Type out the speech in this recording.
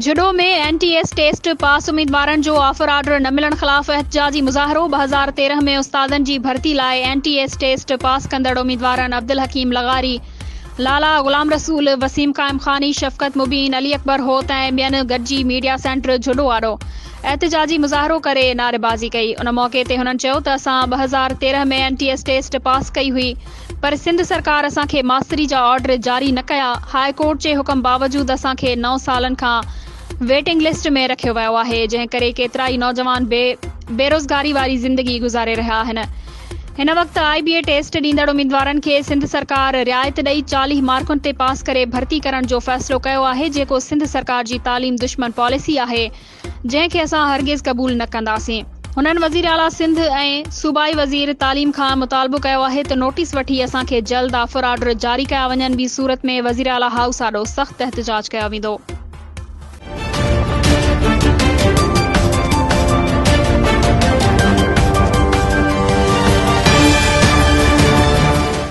जुडो में NTS test pass उम्मीदवारनि जो offer order न मिलण ख़िलाफ़ एहतजाजी मुज़ाहिरो। 2013 में उस्तादनि जी भर्ती लाइ एनटीएस टेस्ट पास कंदड़ उम्मीदवारनि अब्दुल हकीम लगारी, लाला गुलाम रसूल, वसीम कायम खानी, शफ़क़त मुबीन, अली अकबर होत ऐं ॿियनि गॾिजी मीडिया सेंटर जुडो वारो एहतजाजी मुज़ाहिरो करे नारेबाज़ी कई। उन मौक़े ते हुननि चयो त असां 2013 में एनटीएस टेस्ट पास कई हुई, पर सिंध सरकार असांखे मास्तरी जा ऑर्डर जारी न कया। हाई कोर्ट जे हुकम बावजूद असांखे 9 सालनि खां वेटिंग लिस्ट में रखियो वियो आहे, जंहिं करे केतिरा ई नौजवान बेरोज़गारी वारी ज़िंदगी गुज़ारे रहिया आहिनि। हिन वक़्तु आईबीए टेस्ट ॾींदड़ उम्मीदवारनि खे सिंध सरकार रिआयत ॾेई 40 मार्कुनि ते पास करे भर्ती करण जो फ़ैसिलो कयो आहे, जेको सिंध सरकार जी तालीम दुश्मन पॉलिसी आहे, जंहिंखे असां हरगिज़ क़बूल न कंदासीं। हुननि वज़ीर आला सिंध ऐं सूबाई वज़ीर तालीम खां मुतालबो कयो आहे त नोटिस वठी असांखे जल्द ऑफर ऑर्डर जारी कया वञनि। ॿी सूरत में वज़ीर आला हाउस आॾो सख़्तु एहतजाज कयो वेंदो।